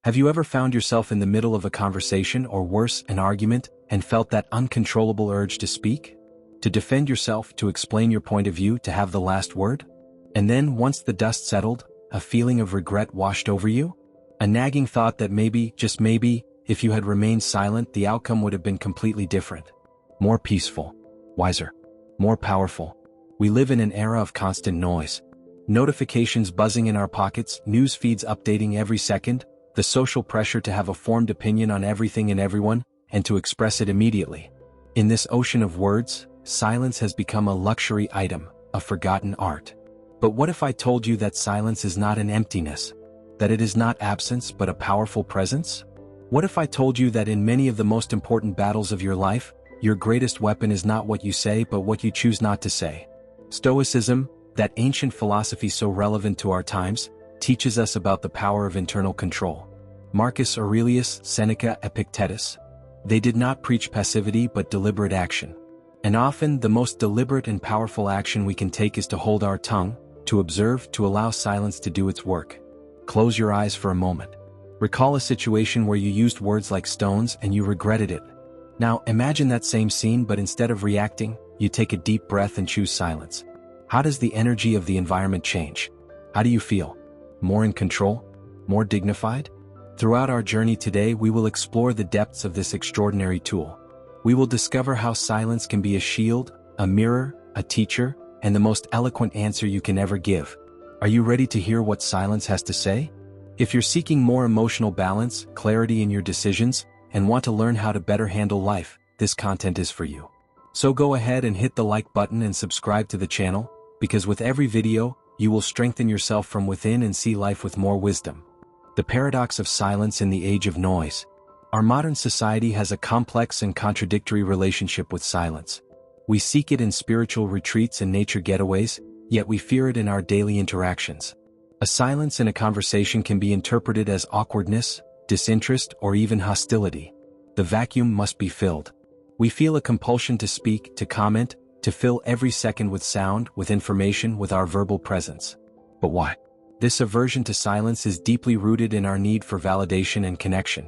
Have you ever found yourself in the middle of a conversation or worse, an argument, and felt that uncontrollable urge to speak? To defend yourself, to explain your point of view, to have the last word? And then, once the dust settled, a feeling of regret washed over you? A nagging thought that maybe, just maybe, if you had remained silent, the outcome would have been completely different. More peaceful, wiser, more powerful. We live in an era of constant noise. Notifications buzzing in our pockets, news feeds updating every second, the social pressure to have a formed opinion on everything and everyone, and to express it immediately. In this ocean of words, silence has become a luxury item, a forgotten art. But what if I told you that silence is not an emptiness? That it is not absence but a powerful presence? What if I told you that in many of the most important battles of your life, your greatest weapon is not what you say but what you choose not to say? Stoicism, that ancient philosophy so relevant to our times, teaches us about the power of internal control. Marcus Aurelius, Seneca, Epictetus. They did not preach passivity but deliberate action. And often the most deliberate and powerful action we can take is to hold our tongue, to observe, to allow silence to do its work. Close your eyes for a moment. Recall a situation where you used words like stones and you regretted it. Now imagine that same scene, but instead of reacting, you take a deep breath and choose silence. How does the energy of the environment change? How do you feel? More in control? More dignified? Throughout our journey today, we will explore the depths of this extraordinary tool. We will discover how silence can be a shield, a mirror, a teacher, and the most eloquent answer you can ever give. Are you ready to hear what silence has to say? If you're seeking more emotional balance, clarity in your decisions, and want to learn how to better handle life, this content is for you. So go ahead and hit the like button and subscribe to the channel, because with every video, you will strengthen yourself from within and see life with more wisdom. The paradox of silence in the age of noise. Our modern society has a complex and contradictory relationship with silence. We seek it in spiritual retreats and nature getaways, yet we fear it in our daily interactions. A silence in a conversation can be interpreted as awkwardness, disinterest, or even hostility. The vacuum must be filled. We feel a compulsion to speak, to comment, to fill every second with sound, with information, with our verbal presence. But why? This aversion to silence is deeply rooted in our need for validation and connection.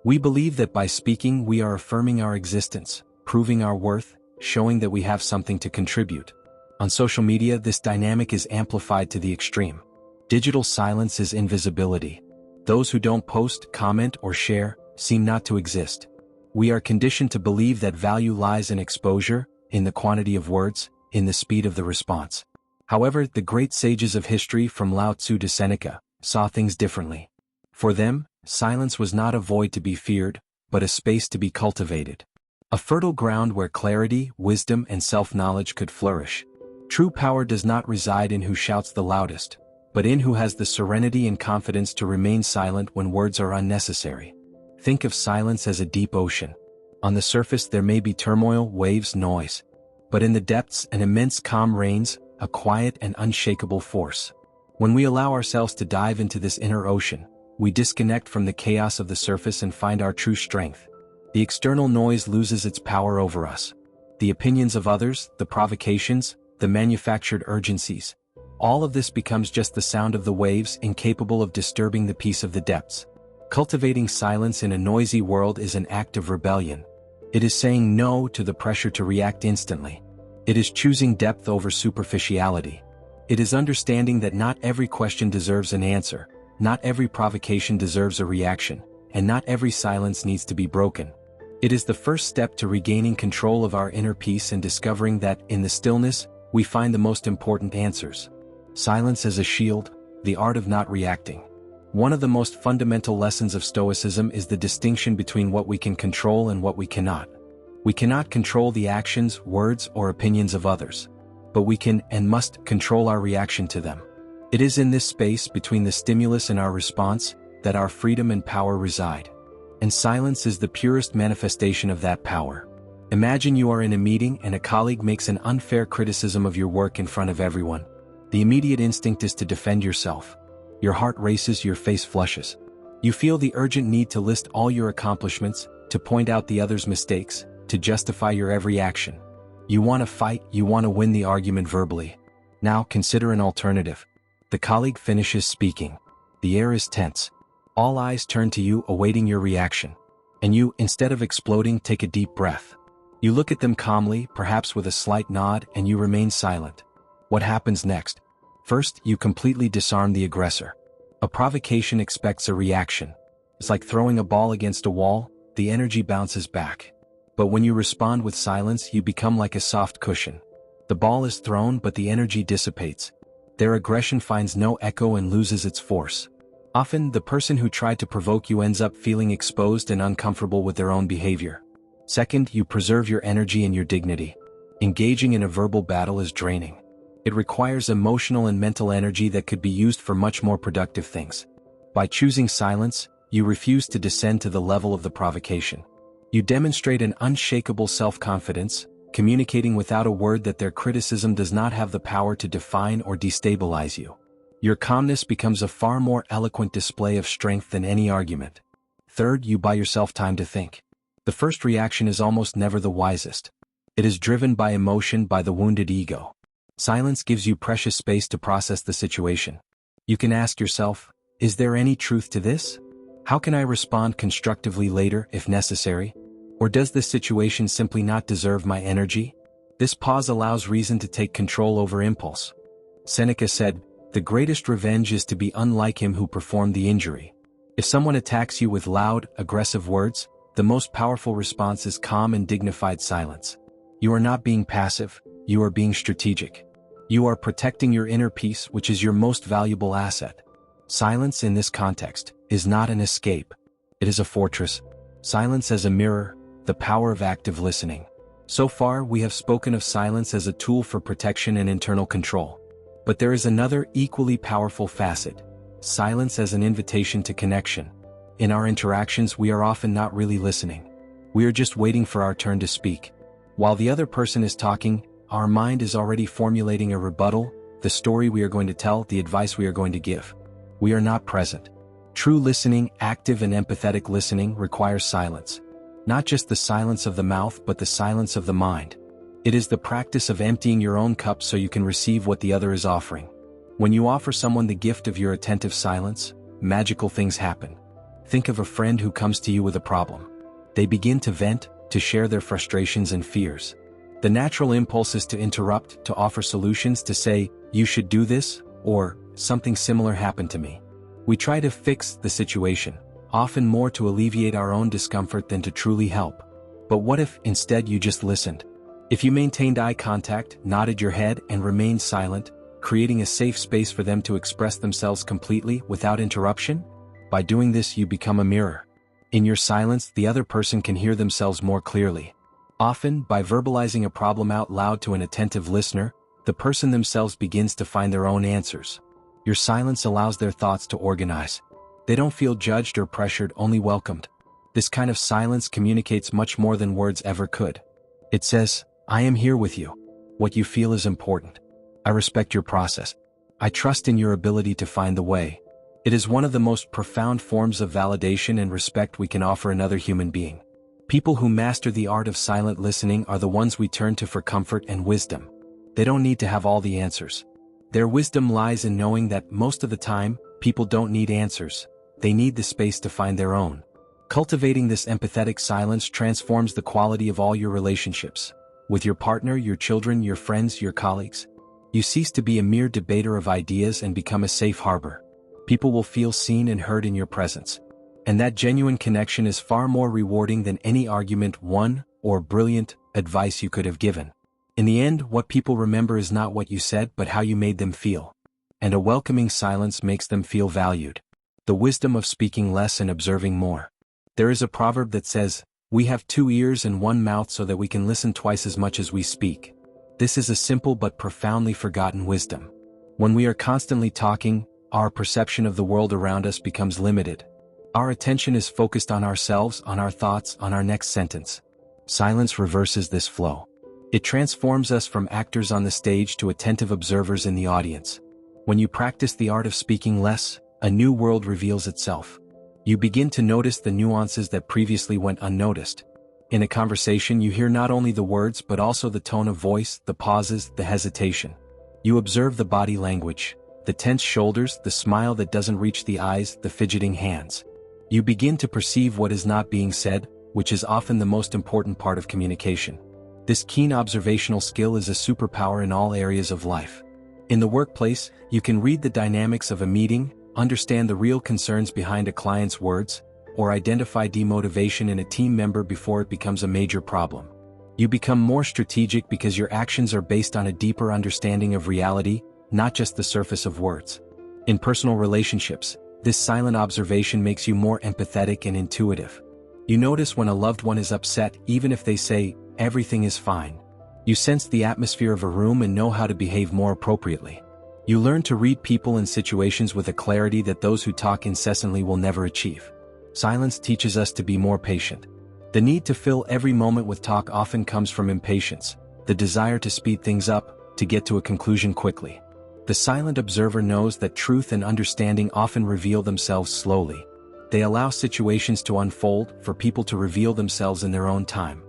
We believe that by speaking we are affirming our existence, proving our worth, showing that we have something to contribute. On social media, this dynamic is amplified to the extreme. Digital silence is invisibility. Those who don't post, comment, or share seem not to exist. We are conditioned to believe that value lies in exposure, in the quantity of words, in the speed of the response. However, the great sages of history, from Lao Tzu to Seneca, saw things differently. For them, silence was not a void to be feared, but a space to be cultivated. A fertile ground where clarity, wisdom, and self-knowledge could flourish. True power does not reside in who shouts the loudest, but in who has the serenity and confidence to remain silent when words are unnecessary. Think of silence as a deep ocean. On the surface there may be turmoil, waves, noise. But in the depths an immense calm reigns, a quiet and unshakable force. When we allow ourselves to dive into this inner ocean, we disconnect from the chaos of the surface and find our true strength. The external noise loses its power over us. The opinions of others, the provocations, the manufactured urgencies. All of this becomes just the sound of the waves, incapable of disturbing the peace of the depths. Cultivating silence in a noisy world is an act of rebellion. It is saying no to the pressure to react instantly. It is choosing depth over superficiality. It is understanding that not every question deserves an answer, not every provocation deserves a reaction, and not every silence needs to be broken. It is the first step to regaining control of our inner peace and discovering that, in the stillness, we find the most important answers. Silence as a shield, the art of not reacting. One of the most fundamental lessons of Stoicism is the distinction between what we can control and what we cannot. We cannot control the actions, words, or opinions of others. But we can and must control our reaction to them. It is in this space between the stimulus and our response that our freedom and power reside. And silence is the purest manifestation of that power. Imagine you are in a meeting and a colleague makes an unfair criticism of your work in front of everyone. The immediate instinct is to defend yourself. Your heart races, your face flushes. You feel the urgent need to list all your accomplishments, to point out the other's mistakes, to justify your every action. You want to fight, you want to win the argument verbally. Now consider an alternative. The colleague finishes speaking. The air is tense. All eyes turn to you, awaiting your reaction. And you, instead of exploding, take a deep breath. You look at them calmly, perhaps with a slight nod, and you remain silent. What happens next? First, you completely disarm the aggressor. A provocation expects a reaction. It's like throwing a ball against a wall, the energy bounces back. But when you respond with silence, you become like a soft cushion. The ball is thrown, but the energy dissipates. Their aggression finds no echo and loses its force. Often, the person who tried to provoke you ends up feeling exposed and uncomfortable with their own behavior. Second, you preserve your energy and your dignity. Engaging in a verbal battle is draining. It requires emotional and mental energy that could be used for much more productive things. By choosing silence, you refuse to descend to the level of the provocation. You demonstrate an unshakable self-confidence, communicating without a word that their criticism does not have the power to define or destabilize you. Your calmness becomes a far more eloquent display of strength than any argument. Third, you buy yourself time to think. The first reaction is almost never the wisest. It is driven by emotion, by the wounded ego. Silence gives you precious space to process the situation. You can ask yourself, is there any truth to this? How can I respond constructively later, if necessary? Or does this situation simply not deserve my energy? This pause allows reason to take control over impulse. Seneca said, "The greatest revenge is to be unlike him who performed the injury." If someone attacks you with loud, aggressive words, the most powerful response is calm and dignified silence. You are not being passive, you are being strategic. You are protecting your inner peace, which is your most valuable asset. Silence in this context is not an escape. It is a fortress. Silence as a mirror, the power of active listening. So far, we have spoken of silence as a tool for protection and internal control. But there is another equally powerful facet: silence as an invitation to connection. In our interactions, we are often not really listening. We are just waiting for our turn to speak. While the other person is talking, our mind is already formulating a rebuttal, the story we are going to tell, the advice we are going to give. We are not present. True listening, active and empathetic listening, requires silence. Not just the silence of the mouth, but the silence of the mind. It is the practice of emptying your own cup so you can receive what the other is offering. When you offer someone the gift of your attentive silence, magical things happen. Think of a friend who comes to you with a problem. They begin to vent, to share their frustrations and fears. The natural impulse is to interrupt, to offer solutions, to say, "You should do this," or "Something similar happened to me." We try to fix the situation, often more to alleviate our own discomfort than to truly help. But what if, instead, you just listened? If you maintained eye contact, nodded your head, and remained silent, creating a safe space for them to express themselves completely without interruption? By doing this, you become a mirror. In your silence, the other person can hear themselves more clearly. Often, by verbalizing a problem out loud to an attentive listener, the person themselves begins to find their own answers. Your silence allows their thoughts to organize. They don't feel judged or pressured, only welcomed. This kind of silence communicates much more than words ever could. It says, "I am here with you. What you feel is important. I respect your process. I trust in your ability to find the way." It is one of the most profound forms of validation and respect we can offer another human being. People who master the art of silent listening are the ones we turn to for comfort and wisdom. They don't need to have all the answers. Their wisdom lies in knowing that most of the time, people don't need answers. They need the space to find their own. Cultivating this empathetic silence transforms the quality of all your relationships. With your partner, your children, your friends, your colleagues. You cease to be a mere debater of ideas and become a safe harbor. People will feel seen and heard in your presence. And that genuine connection is far more rewarding than any argument won or brilliant advice you could have given. In the end, what people remember is not what you said, but how you made them feel. And a welcoming silence makes them feel valued. The wisdom of speaking less and observing more. There is a proverb that says, "We have 2 ears and 1 mouth so that we can listen twice as much as we speak." This is a simple but profoundly forgotten wisdom. When we are constantly talking, our perception of the world around us becomes limited. Our attention is focused on ourselves, on our thoughts, on our next sentence. Silence reverses this flow. It transforms us from actors on the stage to attentive observers in the audience. When you practice the art of speaking less, a new world reveals itself. You begin to notice the nuances that previously went unnoticed. In a conversation, you hear not only the words but also the tone of voice, the pauses, the hesitation. You observe the body language, The tense shoulders, the smile that doesn't reach the eyes, the fidgeting hands. You begin to perceive what is not being said, which is often the most important part of communication. This keen observational skill is a superpower in all areas of life. In the workplace, you can read the dynamics of a meeting, understand the real concerns behind a client's words, or identify demotivation in a team member before it becomes a major problem. You become more strategic because your actions are based on a deeper understanding of reality, not just the surface of words. In personal relationships, this silent observation makes you more empathetic and intuitive. You notice when a loved one is upset even if they say, "Everything is fine." You sense the atmosphere of a room and know how to behave more appropriately. You learn to read people and situations with a clarity that those who talk incessantly will never achieve. Silence teaches us to be more patient. The need to fill every moment with talk often comes from impatience, the desire to speed things up, to get to a conclusion quickly. The silent observer knows that truth and understanding often reveal themselves slowly. They allow situations to unfold, for people to reveal themselves in their own time.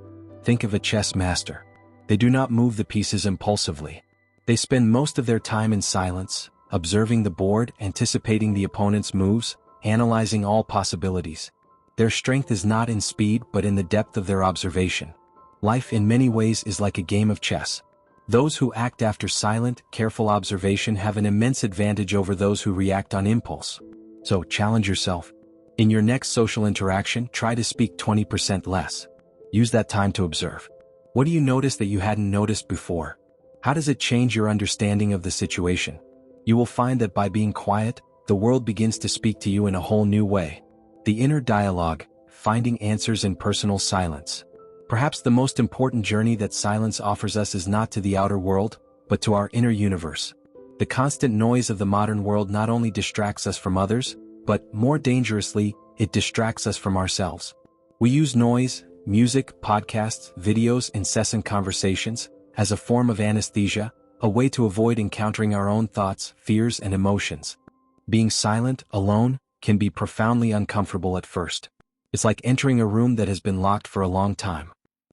Think of a chess master. They do not move the pieces impulsively. They spend most of their time in silence, observing the board, anticipating the opponent's moves, analyzing all possibilities. Their strength is not in speed but in the depth of their observation. Life in many ways is like a game of chess. Those who act after silent, careful observation have an immense advantage over those who react on impulse. So challenge yourself. In your next social interaction, try to speak 20% less. Use that time to observe. What do you notice that you hadn't noticed before? How does it change your understanding of the situation? You will find that by being quiet, the world begins to speak to you in a whole new way. The inner dialogue, finding answers in personal silence. Perhaps the most important journey that silence offers us is not to the outer world, but to our inner universe. The constant noise of the modern world not only distracts us from others, but, more dangerously, it distracts us from ourselves. We use noise, music, podcasts, videos, incessant conversations, as a form of anesthesia, a way to avoid encountering our own thoughts, fears, and emotions. Being silent, alone, can be profoundly uncomfortable at first. It's like entering a room that has been locked for a long time.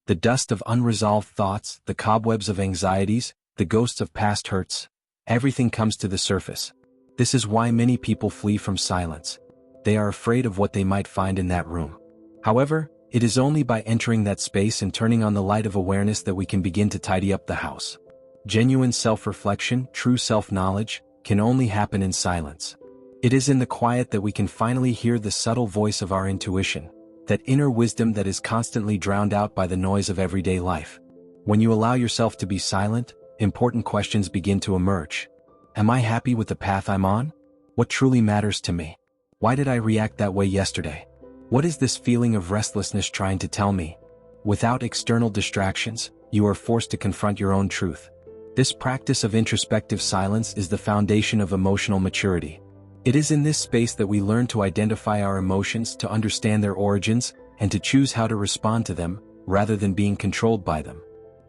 The dust of unresolved thoughts, the cobwebs of anxieties, the ghosts of past hurts, everything comes to the surface. This is why many people flee from silence. They are afraid of what they might find in that room. However, it is only by entering that space and turning on the light of awareness that we can begin to tidy up the house. Genuine self-reflection, true self-knowledge, can only happen in silence. It is in the quiet that we can finally hear the subtle voice of our intuition, that inner wisdom that is constantly drowned out by the noise of everyday life. When you allow yourself to be silent, important questions begin to emerge. Am I happy with the path I'm on? What truly matters to me? Why did I react that way yesterday? What is this feeling of restlessness trying to tell me? Without external distractions, you are forced to confront your own truth. This practice of introspective silence is the foundation of emotional maturity. It is in this space that we learn to identify our emotions, to understand their origins, and to choose how to respond to them, rather than being controlled by them.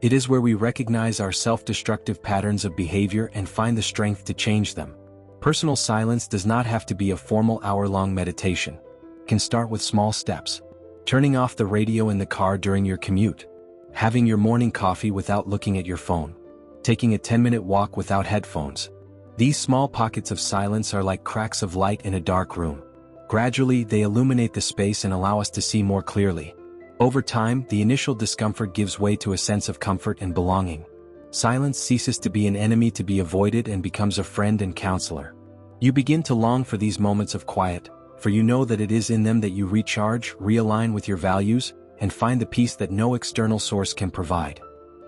It is where we recognize our self-destructive patterns of behavior and find the strength to change them. Personal silence does not have to be a formal hour-long meditation. It can start with small steps. Turning off the radio in the car during your commute. Having your morning coffee without looking at your phone. Taking a 10-minute walk without headphones. These small pockets of silence are like cracks of light in a dark room. Gradually, they illuminate the space and allow us to see more clearly. Over time, the initial discomfort gives way to a sense of comfort and belonging. Silence ceases to be an enemy to be avoided and becomes a friend and counselor. You begin to long for these moments of quiet, for you know that it is in them that you recharge, realign with your values, and find the peace that no external source can provide.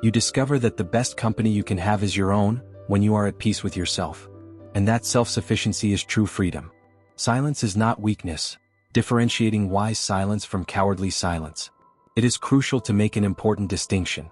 You discover that the best company you can have is your own, when you are at peace with yourself. And that self-sufficiency is true freedom. Silence is not weakness, differentiating wise silence from cowardly silence. It is crucial to make an important distinction.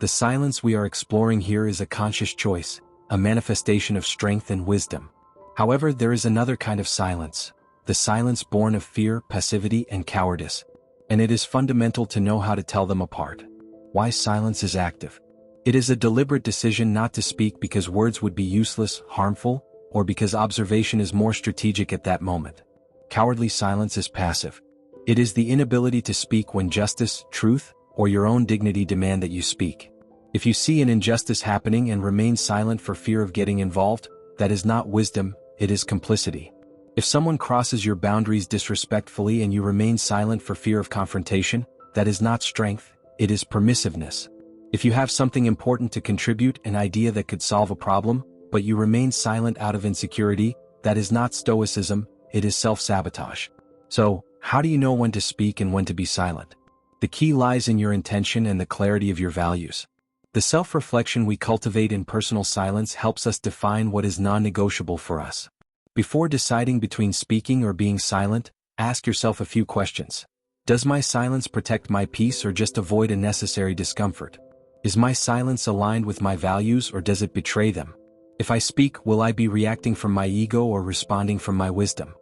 The silence we are exploring here is a conscious choice, a manifestation of strength and wisdom. However, there is another kind of silence, the silence born of fear, passivity, and cowardice. And it is fundamental to know how to tell them apart. Why silence is active. It is a deliberate decision not to speak because words would be useless, harmful, or because observation is more strategic at that moment. Cowardly silence is passive. It is the inability to speak when justice, truth, or your own dignity demand that you speak. If you see an injustice happening and remain silent for fear of getting involved, that is not wisdom, it is complicity. If someone crosses your boundaries disrespectfully and you remain silent for fear of confrontation, that is not strength, it is permissiveness. If you have something important to contribute, an idea that could solve a problem, but you remain silent out of insecurity, that is not stoicism, it is self-sabotage. So, how do you know when to speak and when to be silent? The key lies in your intention and the clarity of your values. The self-reflection we cultivate in personal silence helps us define what is non-negotiable for us. Before deciding between speaking or being silent, ask yourself a few questions. Does my silence protect my peace or just avoid unnecessary discomfort? Is my silence aligned with my values or does it betray them? If I speak, will I be reacting from my ego or responding from my wisdom?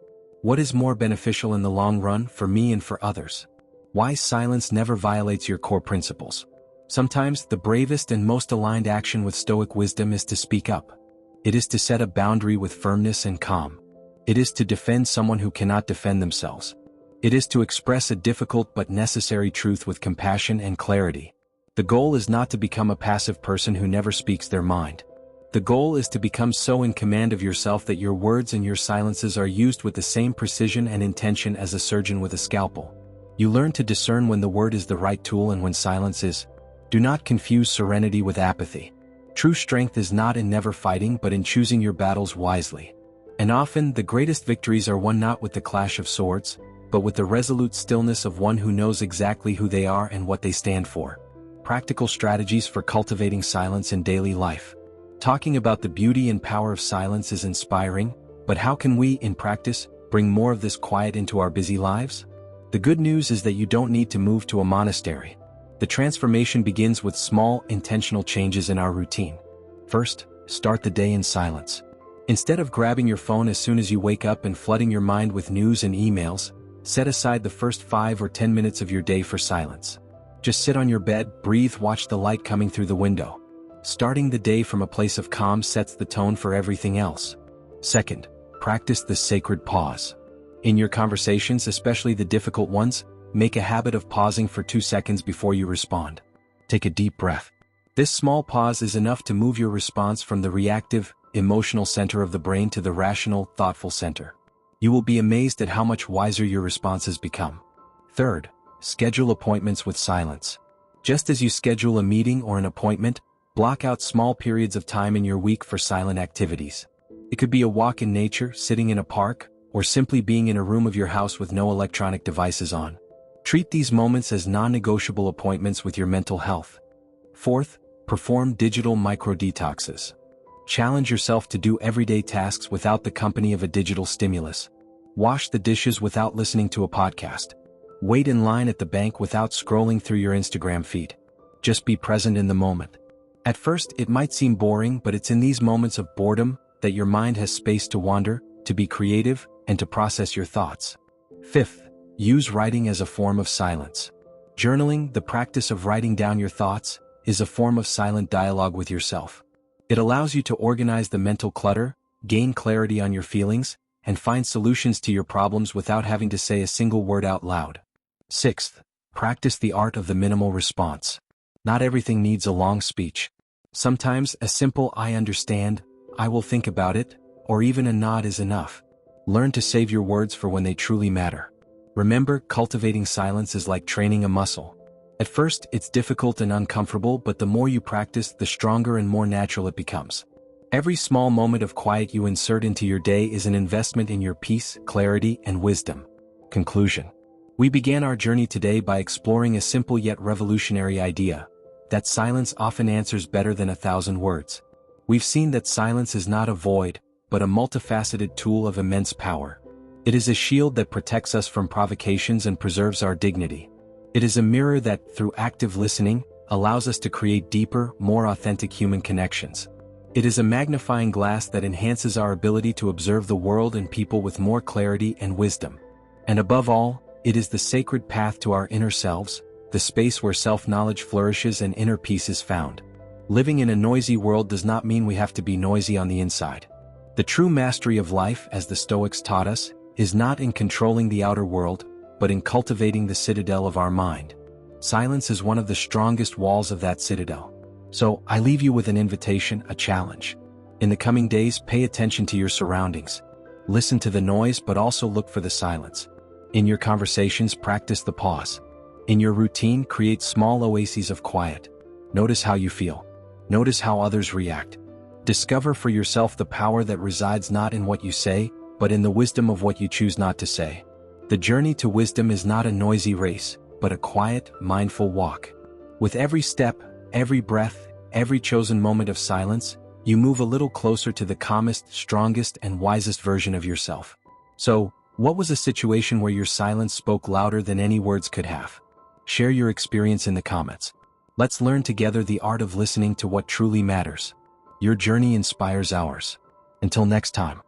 What is more beneficial in the long run for me and for others? Wise silence never violates your core principles. Sometimes the bravest and most aligned action with Stoic wisdom is to speak up. It is to set a boundary with firmness and calm. It is to defend someone who cannot defend themselves. It is to express a difficult but necessary truth with compassion and clarity. The goal is not to become a passive person who never speaks their mind. The goal is to become so in command of yourself that your words and your silences are used with the same precision and intention as a surgeon with a scalpel. You learn to discern when the word is the right tool and when silence is. Do not confuse serenity with apathy. True strength is not in never fighting but in choosing your battles wisely. And often the greatest victories are won not with the clash of swords, but with the resolute stillness of one who knows exactly who they are and what they stand for. Practical strategies for cultivating silence in daily life. Talking about the beauty and power of silence is inspiring, but how can we, in practice, bring more of this quiet into our busy lives? The good news is that you don't need to move to a monastery. The transformation begins with small, intentional changes in our routine. First, start the day in silence. Instead of grabbing your phone as soon as you wake up and flooding your mind with news and emails, set aside the first 5 or 10 minutes of your day for silence. Just sit on your bed, breathe, watch the light coming through the window. Starting the day from a place of calm sets the tone for everything else. Second, practice the sacred pause. In your conversations, especially the difficult ones, make a habit of pausing for 2 seconds before you respond. Take a deep breath. This small pause is enough to move your response from the reactive, emotional center of the brain to the rational, thoughtful center. You will be amazed at how much wiser your responses become. Third, schedule appointments with silence. Just as you schedule a meeting or an appointment, block out small periods of time in your week for silent activities. It could be a walk in nature, sitting in a park, or simply being in a room of your house with no electronic devices on. Treat these moments as non-negotiable appointments with your mental health. Fourth, perform digital micro-detoxes. Challenge yourself to do everyday tasks without the company of a digital stimulus. Wash the dishes without listening to a podcast. Wait in line at the bank without scrolling through your Instagram feed. Just be present in the moment. At first, it might seem boring, but it's in these moments of boredom that your mind has space to wander, to be creative, and to process your thoughts. Fifth, use writing as a form of silence. Journaling, the practice of writing down your thoughts, is a form of silent dialogue with yourself. It allows you to organize the mental clutter, gain clarity on your feelings, and find solutions to your problems without having to say a single word out loud. Sixth, practice the art of the minimal response. Not everything needs a long speech. Sometimes a simple "I understand," "I will think about it," or even a nod is enough. Learn to save your words for when they truly matter. Remember, cultivating silence is like training a muscle. At first, it's difficult and uncomfortable, but the more you practice, the stronger and more natural it becomes. Every small moment of quiet you insert into your day is an investment in your peace, clarity, and wisdom. Conclusion. We began our journey today by exploring a simple yet revolutionary idea, that silence often answers better than 1,000 words. We've seen that silence is not a void, but a multifaceted tool of immense power. It is a shield that protects us from provocations and preserves our dignity. It is a mirror that, through active listening, allows us to create deeper, more authentic human connections. It is a magnifying glass that enhances our ability to observe the world and people with more clarity and wisdom. And above all, it is the sacred path to our inner selves, the space where self-knowledge flourishes and inner peace is found. Living in a noisy world does not mean we have to be noisy on the inside. The true mastery of life, as the Stoics taught us, is not in controlling the outer world, but in cultivating the citadel of our mind. Silence is one of the strongest walls of that citadel. So, I leave you with an invitation, a challenge. In the coming days, pay attention to your surroundings. Listen to the noise, but also look for the silence. In your conversations, practice the pause. In your routine, create small oases of quiet. Notice how you feel. Notice how others react. Discover for yourself the power that resides not in what you say, but in the wisdom of what you choose not to say. The journey to wisdom is not a noisy race, but a quiet, mindful walk. With every step, every breath, every chosen moment of silence, you move a little closer to the calmest, strongest, and wisest version of yourself. So, what was a situation where your silence spoke louder than any words could have? Share your experience in the comments. Let's learn together the art of listening to what truly matters. Your journey inspires ours. Until next time.